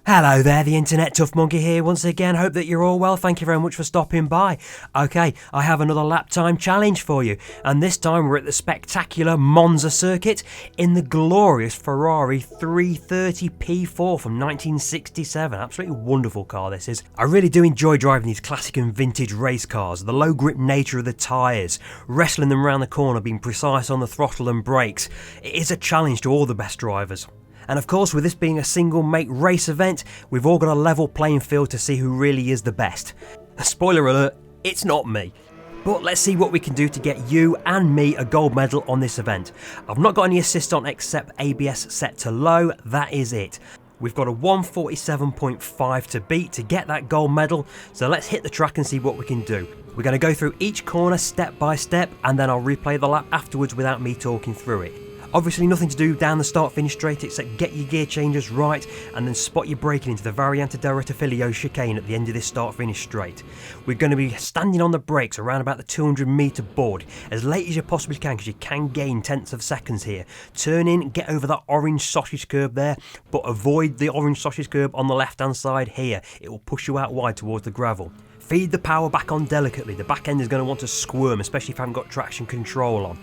Hello there, the Internet Tough Monkey here once again. Hope that you're all well. Thank you very much for stopping by. Okay, I have another lap time challenge for you, and this time we're at the spectacular Monza circuit in the glorious Ferrari 330 P4 from 1967. Absolutely wonderful car this is. I really do enjoy driving these classic and vintage race cars. The low grip nature of the tyres, wrestling them around the corner, being precise on the throttle and brakes. It is a challenge to all the best drivers. And of course, with this being a single make race event, we've all got a level playing field to see who really is the best. Spoiler alert, it's not me. But let's see what we can do to get you and me a gold medal on this event. I've not got any assist on except ABS set to low, that is it. We've got a 147.5 to beat to get that gold medal, so let's hit the track and see what we can do. We're going to go through each corner step by step, and then I'll replay the lap afterwards without me talking through it. Obviously nothing to do down the start finish straight except get your gear changes right and then spot your braking into the Variante del Rettifilo chicane at the end of this start finish straight. We're going to be standing on the brakes around about the 200 metre board as late as you possibly can, because you can gain tenths of seconds here. Turn in, get over that orange sausage curb there, but avoid the orange sausage curb on the left hand side here. It will push you out wide towards the gravel. Feed the power back on delicately. The back end is going to want to squirm, especially if you haven't got traction control on.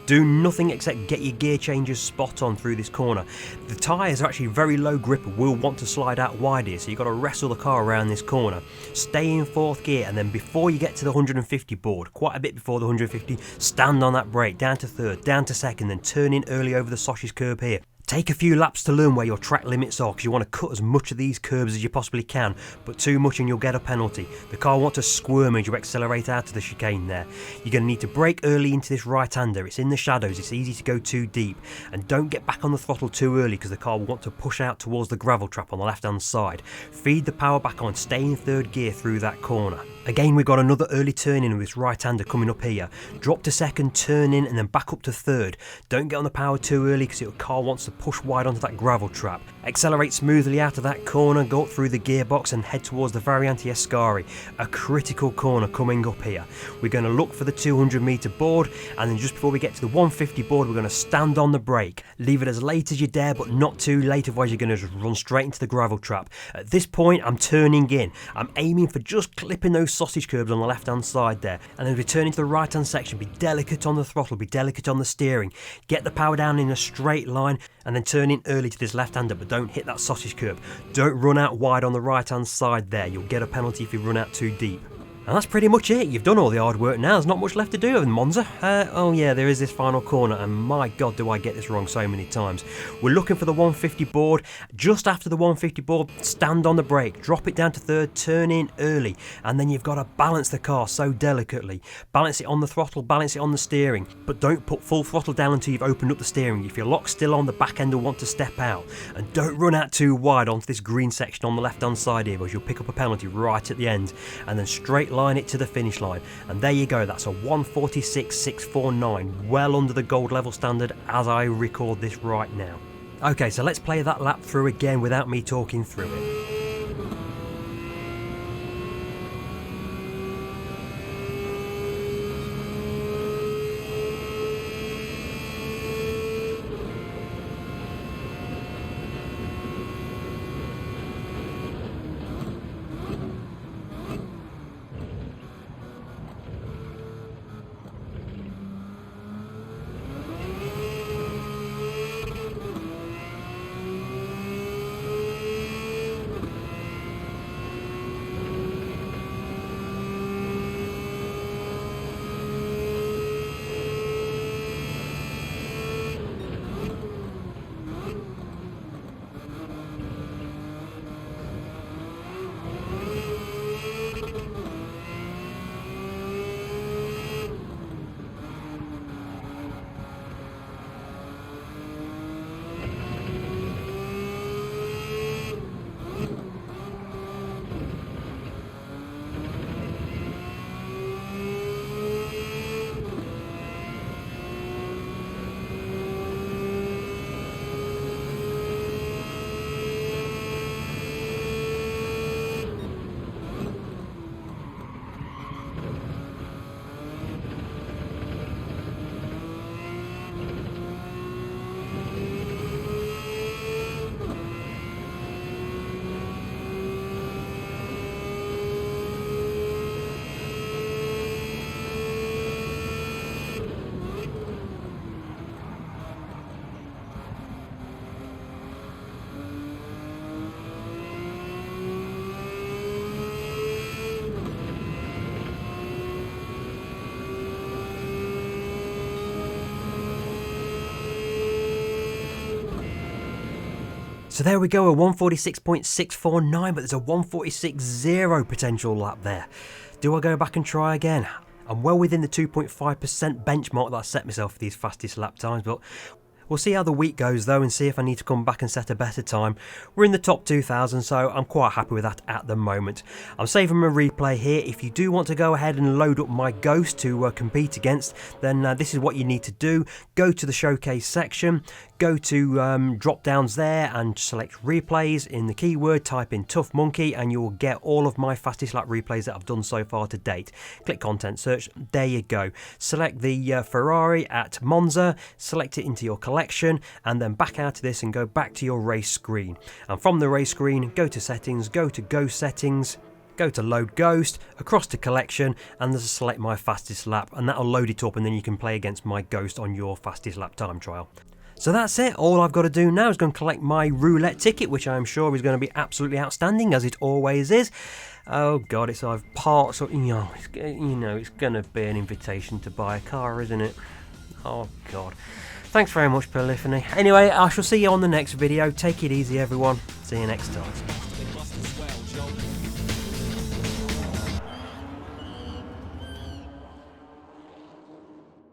Do nothing except get your gear changes spot on through this corner. The tyres are actually very low grip and will want to slide out wide here, so you've got to wrestle the car around this corner. Stay in fourth gear, and then before you get to the 150 board, quite a bit before the 150, stand on that brake, down to third, down to second, then turn in early over the sausage curb here. Take a few laps to learn where your track limits are, because you want to cut as much of these curbs as you possibly can, but too much and you'll get a penalty. The car will want to squirm as you accelerate out of the chicane there. You're going to need to brake early into this right-hander. It's in the shadows, it's easy to go too deep. And don't get back on the throttle too early, because the car will want to push out towards the gravel trap on the left-hand side. Feed the power back on, stay in third gear through that corner. Again, we've got another early turn in with this right-hander coming up here. Drop to second, turn in, and then back up to third. Don't get on the power too early, because your car wants to push wide onto that gravel trap. Accelerate smoothly out of that corner, go up through the gearbox and head towards the Variante Escari. A critical corner coming up here. We're going to look for the 200 metre board, and then just before we get to the 150 board, we're going to stand on the brake. Leave it as late as you dare, but not too late, otherwise you're going to just run straight into the gravel trap. At this point, I'm turning in. I'm aiming for just clipping those sausage curbs on the left hand side there, and then return into the right hand section. Be delicate on the throttle, be delicate on the steering, get the power down in a straight line, and then turn in early to this left hander, but don't hit that sausage curb. Don't run out wide on the right hand side there. You'll get a penalty if you run out too deep. And that's pretty much it. You've done all the hard work now. There's not much left to do in Monza. Oh yeah, there is this final corner, and my god do I get this wrong so many times. We're looking for the 150 board. Just after the 150 board, stand on the brake, drop it down to third, turn in early, and then you've got to balance the car so delicately. Balance it on the throttle, balance it on the steering, but don't put full throttle down until you've opened up the steering. If your lock's still on, the back end will want to step out. And don't run out too wide onto this green section on the left hand side here, because you'll pick up a penalty right at the end. And then straight line it to the finish line, and there you go. That's a 146.649, well under the gold level standard as I record this right now. Okay, so let's play that lap through again without me talking through it. So there we go, a 146.649, but there's a 146.0 potential lap there. Do I go back and try again? I'm well within the 2.5% benchmark that I set myself for these fastest lap times, but we'll see how the week goes though and see if I need to come back and set a better time. We're in the top 2,000, so I'm quite happy with that at the moment. I'm saving my replay here. If you do want to go ahead and load up my Ghost to compete against, then this is what you need to do. Go to the showcase section, go to drop downs there and select replays. In the keyword, type in Tough Monkey and you will get all of my fastest lap replays that I've done so far to date. Click content search, there you go. Select the Ferrari at Monza, select it into your collection, and then back out of this and go back to your race screen. And from the race screen, go to settings, go to Ghost settings, go to load Ghost, across to collection, and there's a select my fastest lap, and that'll load it up, and then you can play against my Ghost on your fastest lap time trial. So that's it. All I've got to do now is go and collect my roulette ticket, which I'm sure is going to be absolutely outstanding, as it always is. Oh God, it's either parts or it's going to be an invitation to buy a car, isn't it? Oh God. Thanks very much, Polyphony. Anyway, I shall see you on the next video. Take it easy, everyone. See you next time.